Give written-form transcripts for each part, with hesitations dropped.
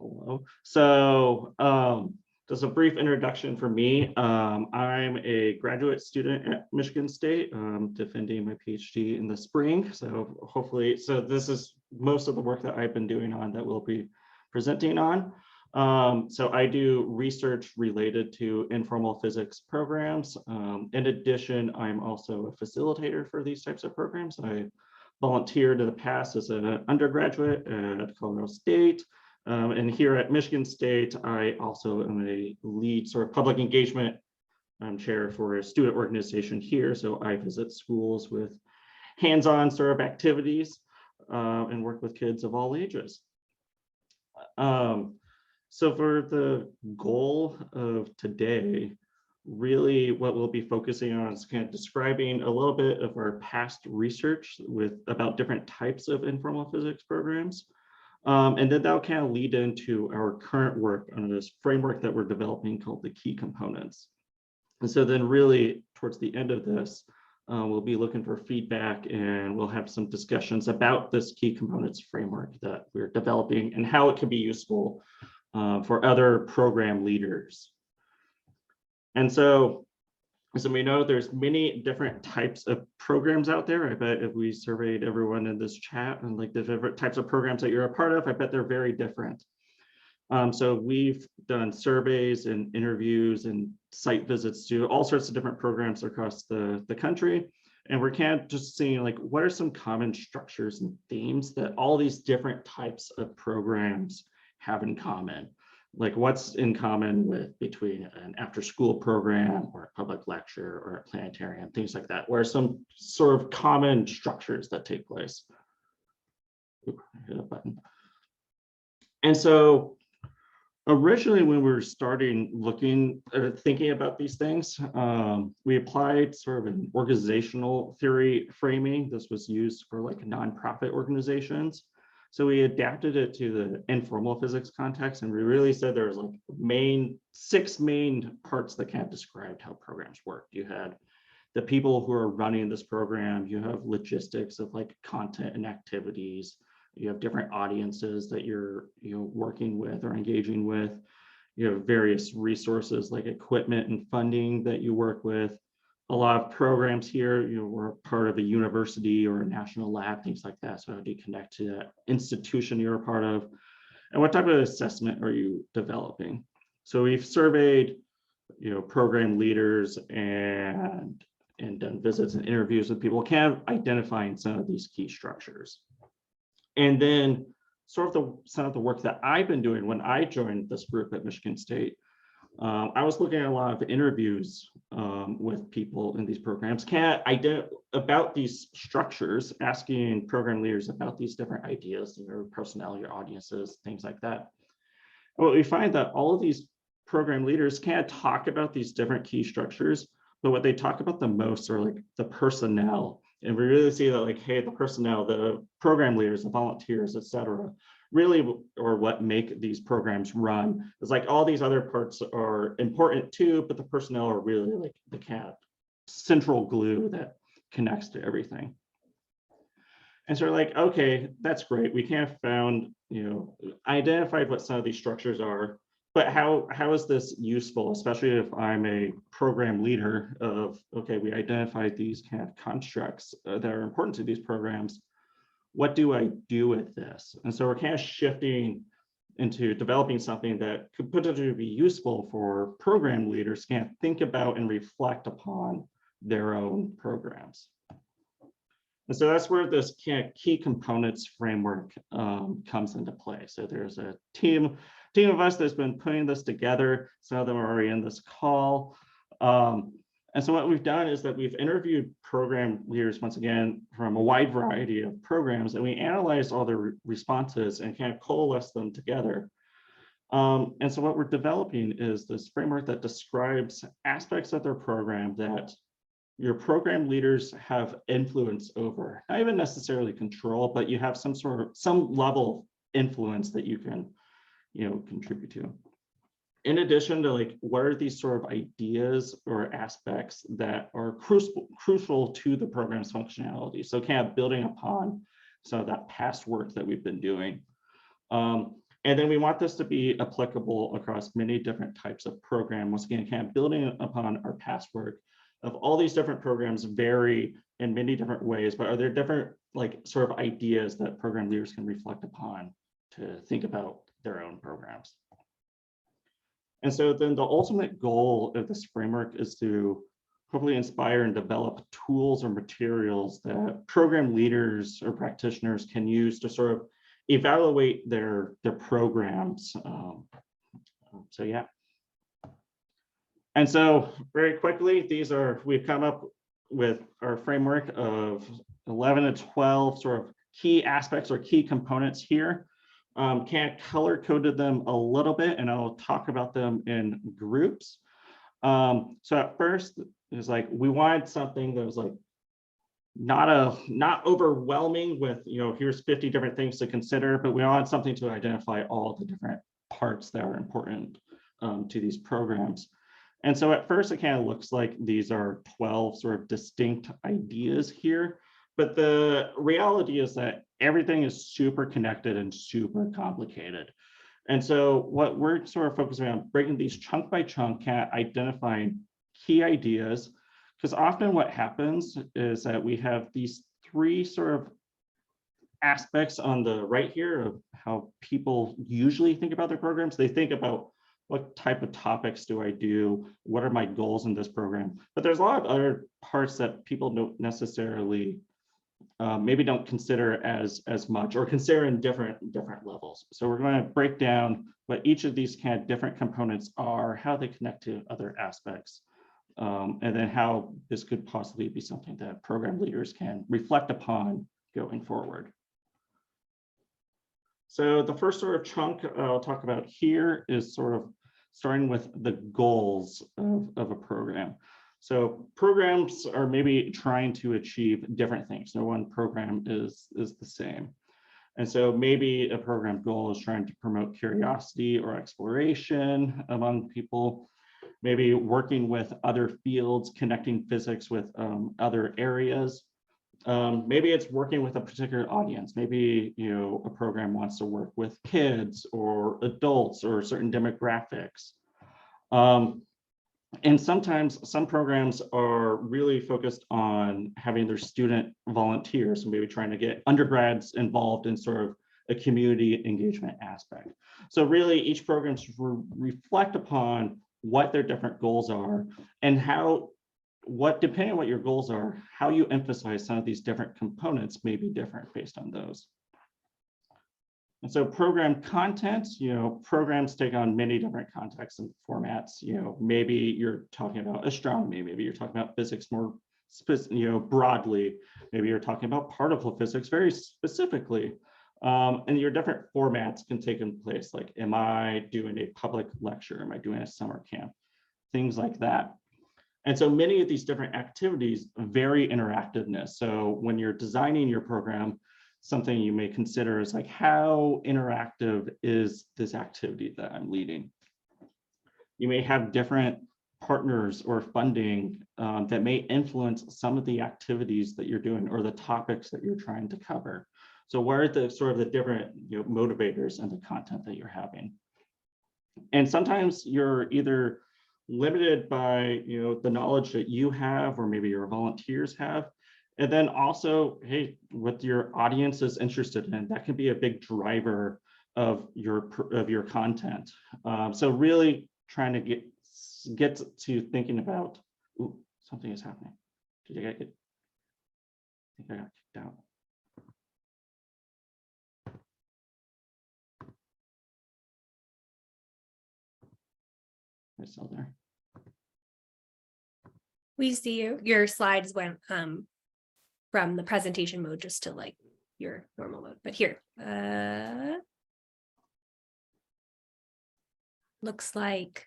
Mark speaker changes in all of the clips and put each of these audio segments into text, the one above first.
Speaker 1: Hello. So just a brief introduction for me. I'm a graduate student at Michigan State, defending my PhD in the spring. So hopefully, this is most of the work that I've been doing on that we'll be presenting on. So I do research related to informal physics programs. In addition, I'm also a facilitator for these types of programs. I volunteered in the past as an undergraduate at Colorado State. And here at Michigan State, I also am a lead sort of public engagement chair for a student organization here. So I visit schools with hands-on sort of activities and work with kids of all ages. So for the goal of today, really what we'll be focusing on is kind of describing a little bit of our past research about different types of informal physics programs. And then that'll kind of lead into our current work on this framework that we're developing called the key components. And so then really towards the end of this, we'll be looking for feedback and we'll have some discussions about this key components framework that we're developing and how it can be useful for other program leaders. And so, as we know, there's many different types of programs out there. I bet if we surveyed everyone in this chat and like the different types of programs that you're a part of, I bet they're very different. So we've done surveys and interviews and site visits to all sorts of different programs across the country. And we're kind of just seeing like, what are some common structures and themes that all these different types of programs have in common? Like what's in common between an after-school program or a public lecture or a planetarium, things like that. What are some sort of common structures that take place? Ooh, I hit a button. And so originally when we were thinking about these things, we applied sort of an organizational theory framing. This was used for like nonprofit organizations. So we adapted it to the informal physics context, and we really said there's like six main parts that kind of described how programs work. You had the people who are running this program, you have logistics of like content and activities, you have different audiences that you're working with or engaging with, you have various resources like equipment and funding that you work with. A lot of programs here, we're part of a university or a national lab, things like that. So how do you connect to that institution you're a part of? And what type of assessment are you developing? So we've surveyed, program leaders and done visits and interviews with people, kind of identifying some of these key structures. And then some of the work that I've been doing when I joined this group at Michigan State, I was looking at a lot of interviews with people in these programs, about these structures, asking program leaders about these different ideas, your personnel, your audiences, things like that. And what we find that all of these program leaders can't talk about these different key structures, but what they talk about the most are like the personnel. And we really see that like, hey, the personnel, the program leaders, the volunteers, et cetera, really, or what make these programs run is like all these other parts are important too, but the personnel are really like the kind of central glue that connects to everything. And so we're like, okay, that's great. We kind of found, identified what some of these structures are, but how is this useful, especially if I'm a program leader of, okay, we identified these kind of constructs that are important to these programs. What do I do with this? And so we're kind of shifting into developing something that could potentially be useful for program leaders to kind of think about and reflect upon their own programs. And so that's where this kind of key components framework comes into play. So there's a team of us that's been putting this together. Some of them are already in this call. And so what we've done is that we've interviewed program leaders, once again, from a wide variety of programs, and we analyzed all their responses and kind of coalesced them together. And so what we're developing is this framework that describes aspects of their program that your program leaders have influence over, not even necessarily control, but you have some level of influence that you can, contribute to. In addition to like, what are these sort of ideas or aspects that are crucial to the program's functionality? So kind of building upon some of that past work that we've been doing. And then we want this to be applicable across many different types of programs. Once again, kind of building upon our past work of all these different programs vary in many different ways, but are there different like sort of ideas that program leaders can reflect upon to think about their own programs? And so then the ultimate goal of this framework is to hopefully inspire and develop tools or materials that program leaders or practitioners can use to sort of evaluate their programs. So yeah. And so very quickly, we've come up with our framework of 11 to 12 sort of key aspects or key components here. Kind of color coded them a little bit, and I'll talk about them in groups. So at first, it was like we wanted something that was like not overwhelming with, here's 50 different things to consider, but we wanted something to identify all the different parts that are important to these programs. And so at first, it kind of looks like these are 12 sort of distinct ideas here. But the reality is that everything is super connected and super complicated. And so what we're sort of focusing on, breaking these chunk by chunk, identifying key ideas, because often what happens is that we have these three sort of aspects on the right here of how people usually think about their programs. They think about what type of topics do I do? What are my goals in this program? But there's a lot of other parts that people don't necessarily maybe don't consider as much, or consider in different levels. So we're going to break down what each of these kind of different components are, how they connect to other aspects, and then how this could possibly be something that program leaders can reflect upon going forward. So the first sort of chunk I'll talk about here is sort of starting with the goals of a program. So programs are maybe trying to achieve different things. No one program is the same. And so maybe a program goal is trying to promote curiosity or exploration among people, maybe working with other fields, connecting physics with other areas. Maybe it's working with a particular audience. Maybe a program wants to work with kids or adults or certain demographics. And sometimes some programs are really focused on having their student volunteers, so maybe trying to get undergrads involved in sort of a community engagement aspect. So really each program should reflect upon what their different goals are and depending on what your goals are, how you emphasize some of these different components may be different based on those. And so program content, programs take on many different contexts and formats. Maybe you're talking about astronomy, maybe you're talking about physics more, broadly. Maybe you're talking about particle physics very specifically. And your different formats can take in place, like, am I doing a public lecture? Am I doing a summer camp? Things like that. And so many of these different activities vary interactiveness. So when you're designing your program, something you may consider is like, how interactive is this activity that I'm leading? You may have different partners or funding that may influence some of the activities that you're doing or the topics that you're trying to cover. So what are the sort of the different motivators and the content that you're having? And sometimes you're either limited by the knowledge that you have, or maybe your volunteers have. And then also, hey, what your audience is interested in, that can be a big driver of your content. So really trying to get to thinking about, ooh, something is happening. I think I got kicked out. Am I still there?
Speaker 2: We see you. Your slides went from the presentation mode just to like your normal mode. But here, looks like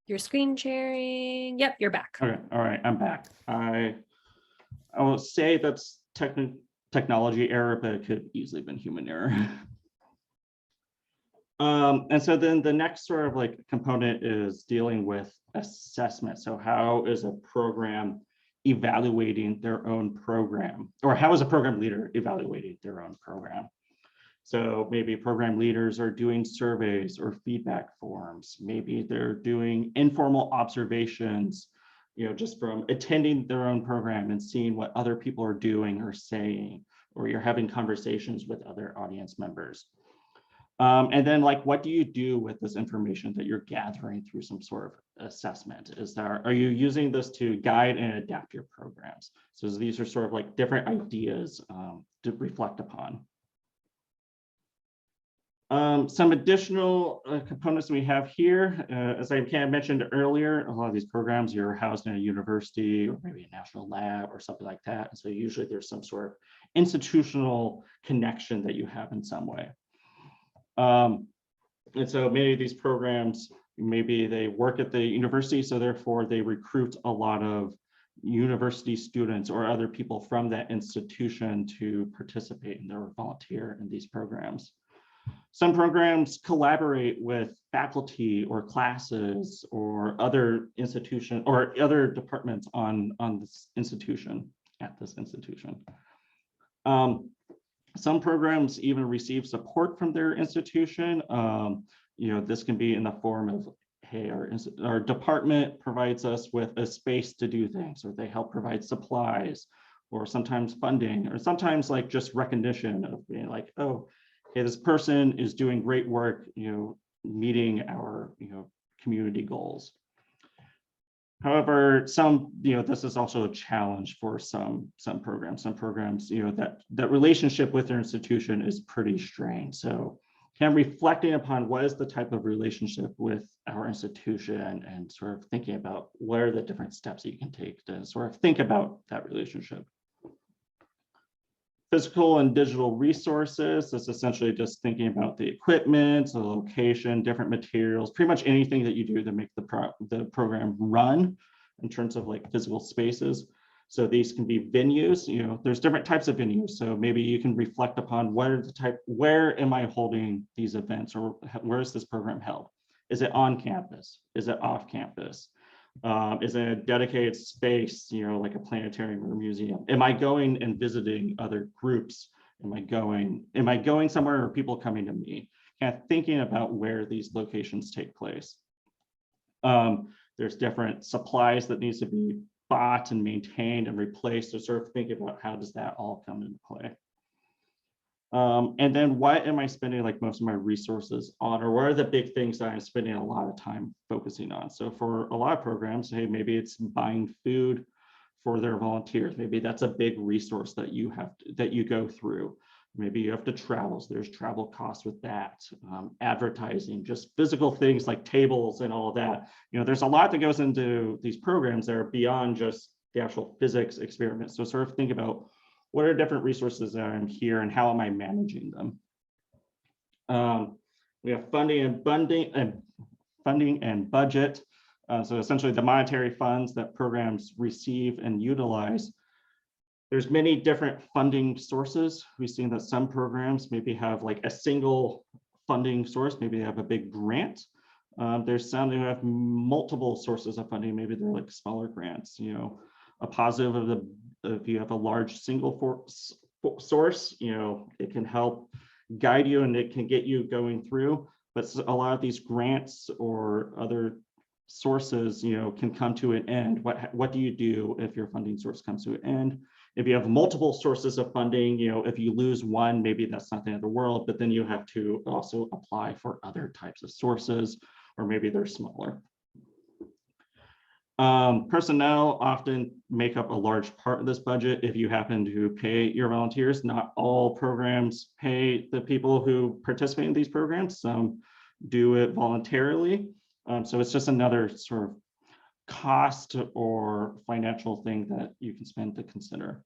Speaker 2: your screen sharing. Yep, you're back.
Speaker 1: Okay, all right, I'm back. I will say that's technology error, but it could easily have been human error. And so then the next sort of like component is dealing with assessment. So how is a program evaluating their own program, or how is a program leader evaluating their own program? So maybe program leaders are doing surveys or feedback forms. Maybe they're doing informal observations, just from attending their own program and seeing what other people are doing or saying, or you're having conversations with other audience members. And then what do you do with this information that you're gathering through some sort of assessment? Are you using this to guide and adapt your programs? So these are sort of different ideas to reflect upon. Some additional components we have here, as I kind of mentioned earlier, a lot of these programs you're housed in a university or maybe a national lab or something like that. And so usually there's some sort of institutional connection that you have in some way. And so many of these programs, maybe they work at the university, so therefore they recruit a lot of university students or other people from that institution to participate in or volunteer in these programs. Some programs collaborate with faculty or classes or other institutions or other departments on this institution, at this institution. Some programs even receive support from their institution. This can be in the form of, hey, our department provides us with a space to do things, or they help provide supplies, or sometimes funding, or sometimes just recognition of being oh, hey, this person is doing great work, meeting our, community goals. However, this is also a challenge for some programs. Some programs, that relationship with their institution is pretty strained. So kind of reflecting upon what is the type of relationship with our institution and sort of thinking about what are the different steps that you can take to sort of think about that relationship. Physical and digital resources, that's essentially just thinking about the equipment, the location, different materials, pretty much anything that you do to make the program run in terms of physical spaces. So these can be venues, there's different types of venues. So maybe you can reflect upon where am I holding these events, or where is this program held? Is it on campus? Is it off campus? Is it a dedicated space, like a planetarium or a museum? Am I going and visiting other groups? Am I going somewhere, or are people coming to me? Kind of thinking about where these locations take place. There's different supplies that needs to be bought and maintained and replaced, to sort of think about how does that all come into play. And then what am I spending most of my resources on, or what are the big things that I'm spending a lot of time focusing on? So for a lot of programs, hey, maybe it's buying food for their volunteers. Maybe that's a big resource that you go through. Maybe you have to travel, so there's travel costs with that. Advertising, just physical things like tables and all of that. There's a lot that goes into these programs that are beyond just the actual physics experiment. So sort of think about, what are different resources that I'm here and how am I managing them? We have funding and budget. So essentially the monetary funds that programs receive and utilize. There's many different funding sources. We've seen that some programs maybe have a single funding source. Maybe they have a big grant. There's some who have multiple sources of funding. Maybe they're smaller grants. A positive of if you have a large single source, it can help guide you and it can get you going through. But a lot of these grants or other sources, can come to an end. What do you do if your funding source comes to an end? If you have multiple sources of funding, if you lose one, maybe that's not the end of the world, but then you have to also apply for other types of sources, or maybe they're smaller. Personnel often make up a large part of this budget. If you happen to pay your volunteers, not all programs pay the people who participate in these programs. Some do it voluntarily. So it's just another sort of cost or financial thing that you can spend to consider.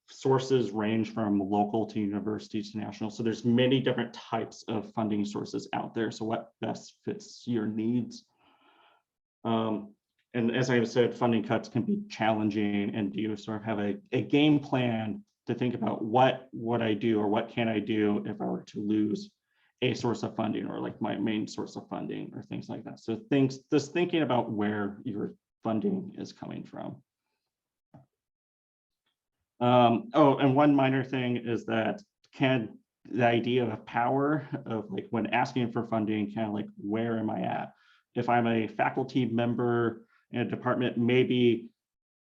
Speaker 1: Sources range from local to university to national. So there's many different types of funding sources out there. So what best fits your needs? And as I said, funding cuts can be challenging, and you sort of have a game plan to think about what would I do or what can I do if I were to lose a source of funding, or my main source of funding, or things like that. So just thinking about where your funding is coming from. Oh, and one minor thing is that the idea of power of like when asking for funding, kind of like, where am I at? If I'm a faculty member in a department, maybe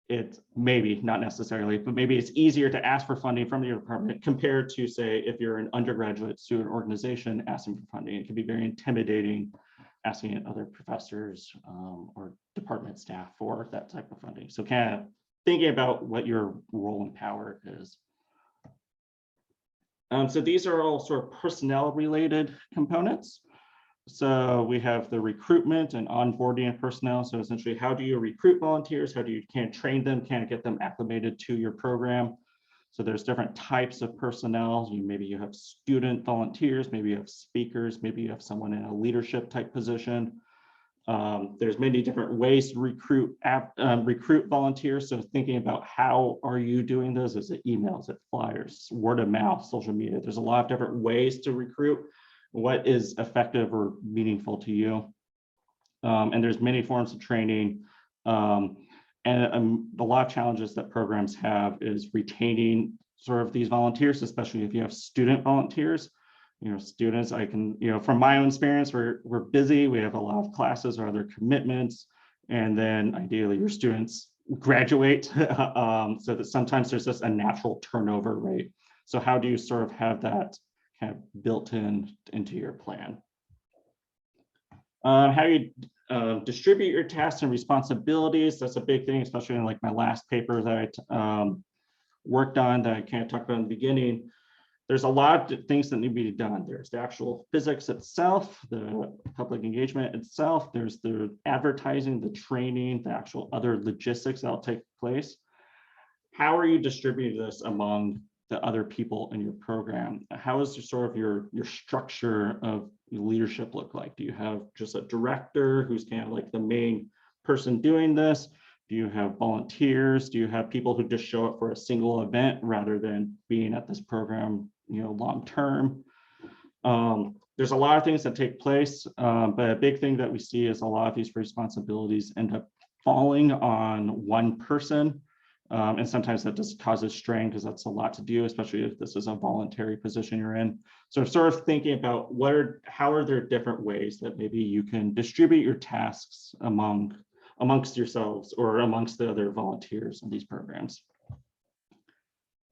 Speaker 1: not necessarily, but maybe it's easier to ask for funding from your department compared to, say, if you're an undergraduate student organization asking for funding. It can be very intimidating asking other professors or department staff for that type of funding. So kind of thinking about what your role and power is. So these are all sort of personnel related components. So we have the recruitment and onboarding of personnel. So essentially, how do you recruit volunteers? How do you train them, get them acclimated to your program? So there's different types of personnel. Maybe you have student volunteers, maybe you have speakers, maybe you have someone in a leadership type position. There's many different ways to recruit volunteers. So thinking about how are you doing this? Is it emails, is it flyers, word of mouth, social media? There's a lot of different ways to recruit. What is effective or meaningful to you? And there's many forms of training. And a lot of challenges that programs have is retaining sort of these volunteers, especially if you have student volunteers. Students, from my own experience, we're busy, we have a lot of classes or other commitments, and then ideally your students graduate, so that sometimes there's just a natural turnover rate. So how do you sort of have that kind of built into your plan? How you distribute your tasks and responsibilities, that's a big thing, especially in like my last paper that I worked on that I can't talk about in the beginning. There's a lot of things that need to be done. There's the actual physics itself, the public engagement itself, there's the advertising, the training, the actual other logistics that'll take place. How are you distributing this among the other people in your program? How is your structure of leadership look like? Do you have just a director who's kind of like the main person doing this? Do you have volunteers? Do you have people who just show up for a single event rather than being at this program, long term? There's a lot of things that take place, but a big thing that we see is a lot of these responsibilities end up falling on one person. And sometimes that just causes strain because that's a lot to do, especially if this is a voluntary position you're in. So sort of thinking about how are there different ways that maybe you can distribute your tasks amongst yourselves or amongst the other volunteers in these programs.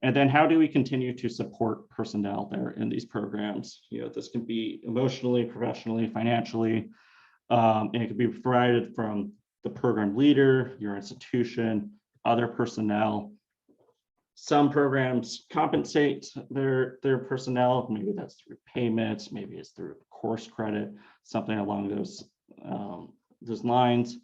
Speaker 1: And then how do we continue to support personnel there in these programs? This can be emotionally, professionally, financially, and it can be provided from the program leader, your institution, other personnel. Some programs compensate their personnel. Maybe that's through payments, maybe it's through course credit, something along those lines.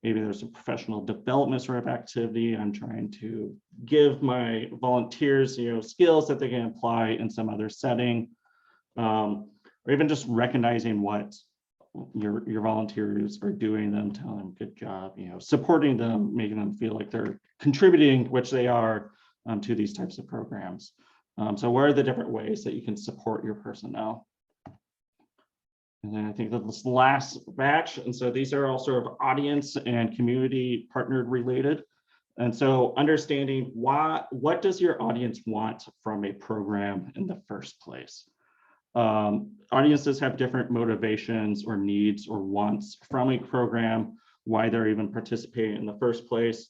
Speaker 1: Maybe there's a professional development sort of activity. I'm trying to give my volunteers, skills that they can apply in some other setting, or even just recognizing what your volunteers are doing, them telling them good job, supporting them, making them feel like they're contributing, which they are, to these types of programs. So what are the different ways that you can support your personnel? And then I think that this last batch, and so these are all sort of audience and community partnered related. And so understanding what does your audience want from a program in the first place? Audiences have different motivations or needs or wants from a program, why they're even participating in the first place.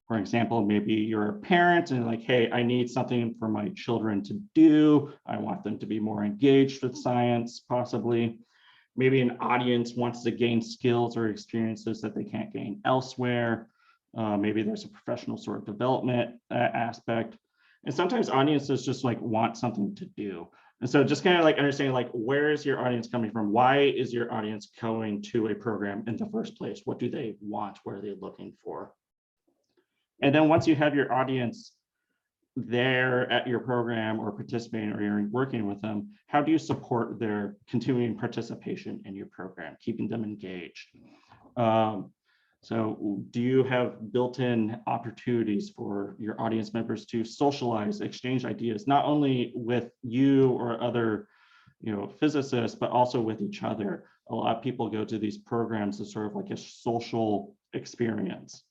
Speaker 1: For example, maybe you're a parent and like, hey, I need something for my children to do. I want them to be more engaged with science, possibly. Maybe an audience wants to gain skills or experiences that they can't gain elsewhere. Maybe there's a professional sort of development aspect. And sometimes audiences just like want something to do. And so just kind of like understanding like, where is your audience coming from? Why is your audience going to a program in the first place? What do they want? What are they looking for? And then once you have your audience there at your program or participating or you're working with them, how do you support their continuing participation in your program, keeping them engaged? So do you have built-in opportunities for your audience members to socialize, exchange ideas, not only with you or other physicists, but also with each other? A lot of people go to these programs as sort of like a social experience.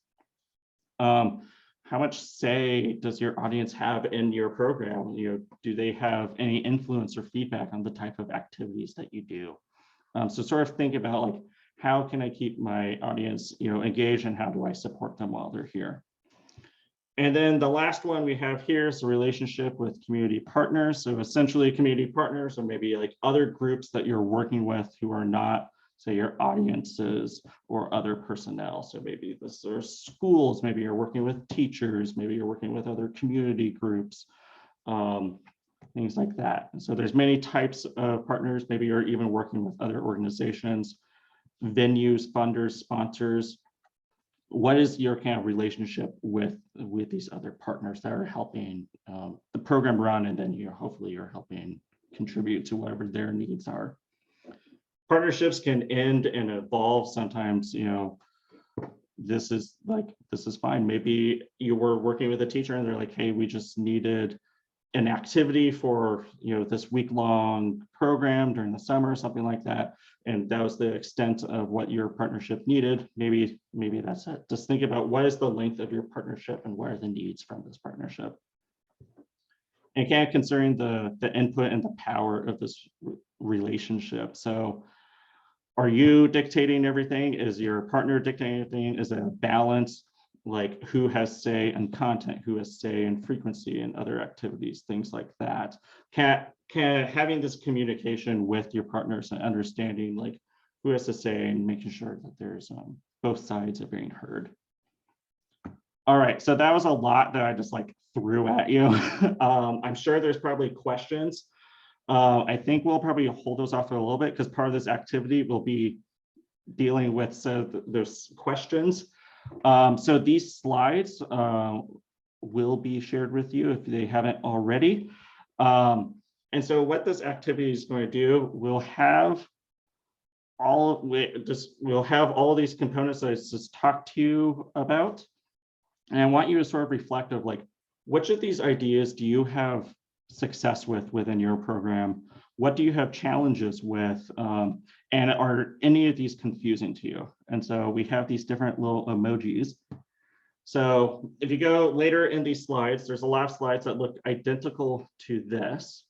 Speaker 1: how much say does your audience have in your program? Do they have any influence or feedback on the type of activities that you do? So sort of think about like, how can I keep my audience, engaged, and how do I support them while they're here? And then the last one we have here is the relationship with community partners. So essentially community partners, or maybe like other groups that you're working with who are not, say, your audiences or other personnel. So maybe this are schools, maybe you're working with teachers, maybe you're working with other community groups, things like that. And so there's many types of partners. Maybe you're even working with other organizations, venues, funders, sponsors. What is your kind of relationship with these other partners that are helping the program run, and then hopefully you're helping contribute to whatever their needs are? Partnerships can end and evolve. Sometimes, this is fine. Maybe you were working with a teacher and they're like, hey, we just needed an activity for this week-long program during the summer, something like that, and that was the extent of what your partnership needed. Maybe that's it. Just think about what is the length of your partnership and what are the needs from this partnership, and kind of considering the input and the power of this relationship. So are you dictating everything? Is your partner dictating everything? Is it a balance? Like, who has say in content, who has say in frequency and other activities, things like that. Having this communication with your partners and understanding like who has to say, and making sure that there's both sides are being heard. All right, so that was a lot that I just like threw at you. I'm sure there's probably questions. I think we'll probably hold those off for a little bit because part of this activity will be dealing with those questions. So these slides will be shared with you if they haven't already. And so what this activity is going to do, we'll have all of these components that I just talked to you about. And I want you to sort of reflect of like, which of these ideas do you have success with within your program? What do you have challenges with? And are any of these confusing to you? And so we have these different little emojis. So if you go later in these slides, there's a lot of slides that look identical to this.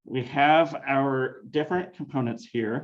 Speaker 1: We have our different components here.